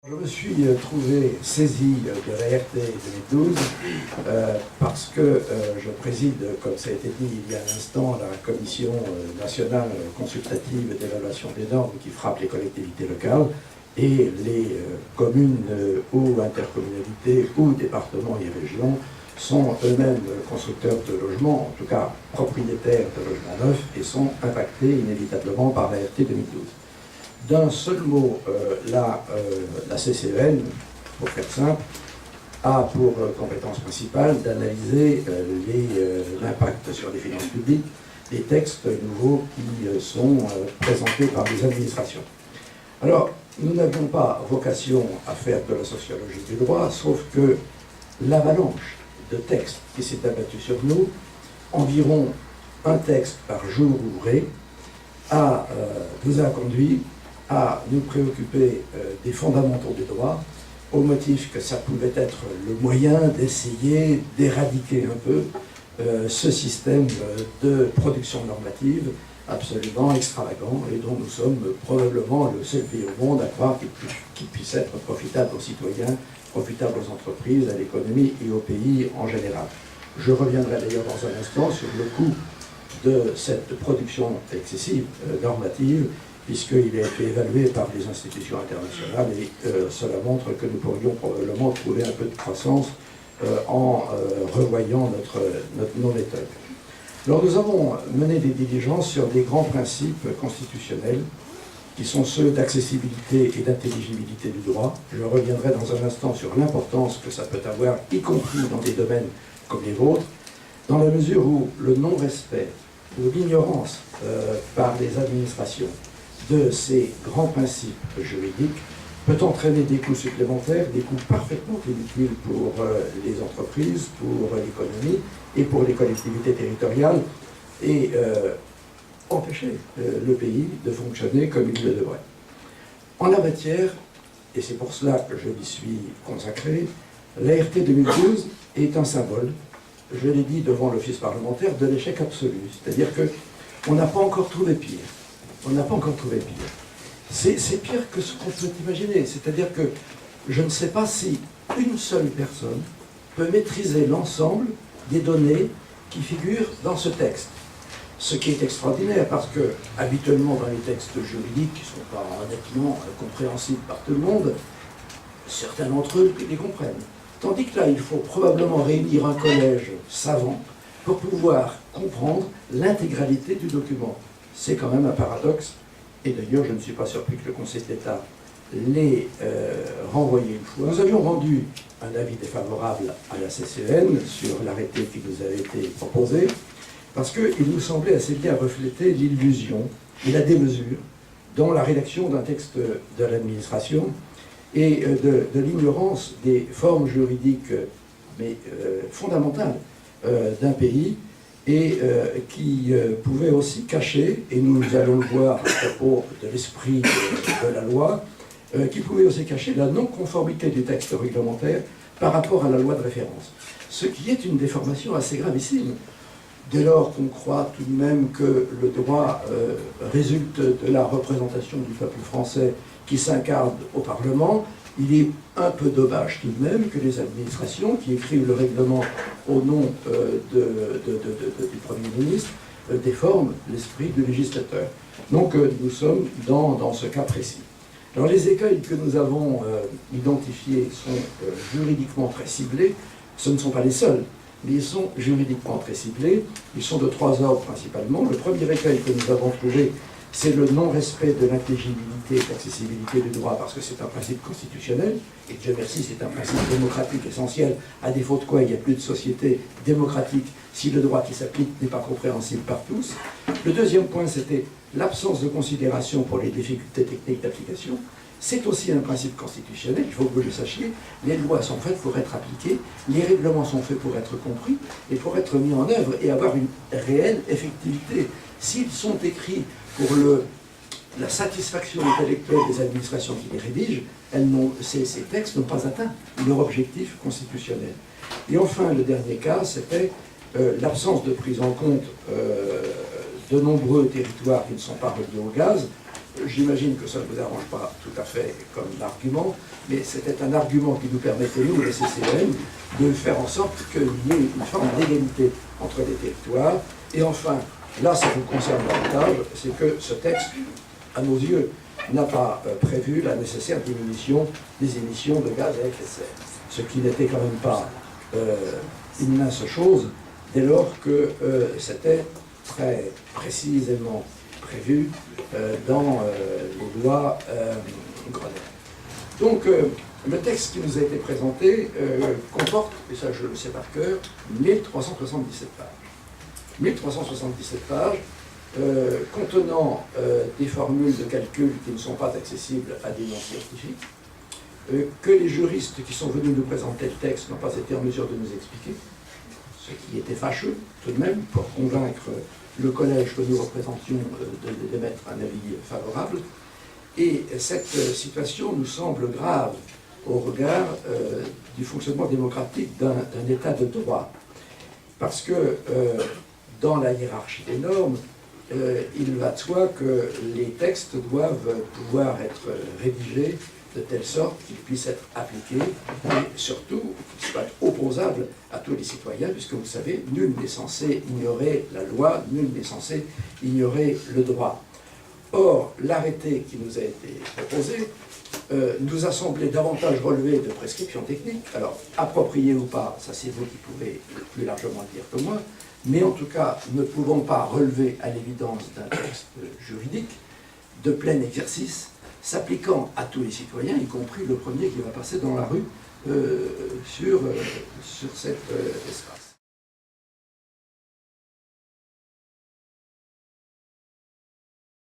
Je me suis trouvé saisi de la RT 2012 parce que je préside, comme ça a été dit il y a un instant, la commission nationale consultative d'évaluation des normes qui frappe les collectivités locales et les communes ou intercommunalités ou départements et régions sont eux-mêmes constructeurs de logements, en tout cas propriétaires de logements neufs et sont impactés inévitablement par la RT 2012. D'un seul mot, la CCEN, pour faire simple, a pour compétence principale d'analyser l'impact sur les finances publiques des textes nouveaux qui sont présentés par les administrations. Alors, nous n'avions pas vocation à faire de la sociologie du droit, sauf que l'avalanche de textes qui s'est abattue sur nous, environ un texte par jour ouvré, nous a conduit à nous préoccuper des fondamentaux du droit, au motif que ça pouvait être le moyen d'essayer d'éradiquer un peu ce système de production normative absolument extravagant et dont nous sommes probablement le seul pays au monde à croire qu'il puisse être profitable aux citoyens, profitable aux entreprises, à l'économie et au pays en général. Je reviendrai d'ailleurs dans un instant sur le coût de cette production excessive normative, puisqu'il a été évalué par des institutions internationales et cela montre que nous pourrions probablement trouver un peu de croissance en revoyant nos méthodes. Alors nous avons mené des diligences sur des grands principes constitutionnels qui sont ceux d'accessibilité et d'intelligibilité du droit. Je reviendrai dans un instant sur l'importance que ça peut avoir, y compris dans des domaines comme les vôtres, dans la mesure où le non-respect ou l'ignorance par les administrations de ces grands principes juridiques peut entraîner des coûts supplémentaires, des coûts parfaitement inutiles pour les entreprises, pour l'économie et pour les collectivités territoriales, et empêcher le pays de fonctionner comme il le devrait. En la matière, et c'est pour cela que je m'y suis consacré, l'ART 2012 est un symbole, je l'ai dit devant l'office parlementaire, de l'échec absolu. C'est-à-dire qu'on n'a pas encore trouvé pire. On n'a pas encore trouvé pire. C'est pire que ce qu'on peut imaginer. C'est-à-dire que je ne sais pas si une seule personne peut maîtriser l'ensemble des données qui figurent dans ce texte. Ce qui est extraordinaire, parce que, habituellement, dans les textes juridiques, qui ne sont pas honnêtement compréhensibles par tout le monde, certains d'entre eux les comprennent. Tandis que là, il faut probablement réunir un collège savant pour pouvoir comprendre l'intégralité du document. C'est quand même un paradoxe, et d'ailleurs je ne suis pas surpris que le Conseil d'État l'ait renvoyé une fois. Nous avions rendu un avis défavorable à la CCEN sur l'arrêté qui nous avait été proposé, parce qu'il nous semblait assez bien refléter l'illusion et la démesure dans la rédaction d'un texte de l'administration et de l'ignorance des formes juridiques mais fondamentales d'un pays, et qui pouvait aussi cacher, et nous allons le voir à propos de l'esprit de la loi, qui pouvait aussi cacher la non-conformité du texte réglementaire par rapport à la loi de référence. Ce qui est une déformation assez gravissime, dès lors qu'on croit tout de même que le droit résulte de la représentation du peuple français qui s'incarne au Parlement. Il est un peu dommage tout de même que les administrations qui écrivent le règlement au nom du Premier ministre déforment l'esprit du législateur. Donc nous sommes dans ce cas précis. Alors les écueils que nous avons identifiés sont juridiquement très ciblés. Ce ne sont pas les seuls, mais ils sont juridiquement très ciblés. Ils sont de trois ordres principalement. Le premier écueil que nous avons trouvé, c'est le non-respect de l'intelligibilité et de l'accessibilité du droit, parce que c'est un principe constitutionnel, et Dieu merci, c'est un principe démocratique essentiel, à défaut de quoi il n'y a plus de société démocratique si le droit qui s'applique n'est pas compréhensible par tous. Le deuxième point, c'était l'absence de considération pour les difficultés techniques d'application. C'est aussi un principe constitutionnel, il faut que vous le sachiez. Les lois sont faites pour être appliquées, les règlements sont faits pour être compris et pour être mis en œuvre et avoir une réelle effectivité. S'ils sont écrits pour la satisfaction intellectuelle des administrations qui les rédigent, ces textes n'ont pas atteint leur objectif constitutionnel. Et enfin, le dernier cas, c'était l'absence de prise en compte de nombreux territoires qui ne sont pas reliés au gaz, j'imagine que ça ne vous arrange pas tout à fait comme argument, mais c'était un argument qui nous permettait, nous, les CCEN, de faire en sorte qu'il y ait une forme d'égalité entre les territoires. Et enfin, là, ça vous concerne davantage, c'est que ce texte, à nos yeux, n'a pas prévu la nécessaire diminution des émissions de gaz à effet de serre. Ce qui n'était quand même pas une mince chose, dès lors que c'était très précisément prévu dans les lois Grenelle. Donc, le texte qui nous a été présenté comporte, et ça je le sais par cœur, 1377 pages. 1377 pages contenant des formules de calcul qui ne sont pas accessibles à des non-scientifiques, que les juristes qui sont venus nous présenter le texte n'ont pas été en mesure de nous expliquer, ce qui était fâcheux tout de même pour convaincre le collège que nous représentions d'émettre un avis favorable. Et cette situation nous semble grave au regard du fonctionnement démocratique d'un État de droit. Parce que dans la hiérarchie des normes, il va de soi que les textes doivent pouvoir être rédigés de telle sorte qu'ils puissent être appliqués et surtout qu'ils soient opposables à tous les citoyens, puisque vous savez, nul n'est censé ignorer la loi, nul n'est censé ignorer le droit. Or, l'arrêté qui nous a été proposé nous a semblé davantage relever de prescriptions techniques. Alors, appropriées ou pas, ça c'est vous qui pouvez plus largement le dire que moi, mais en tout cas, ne pouvons pas relever à l'évidence d'un texte juridique de plein exercice, s'appliquant à tous les citoyens, y compris le premier qui va passer dans la rue sur cet espace.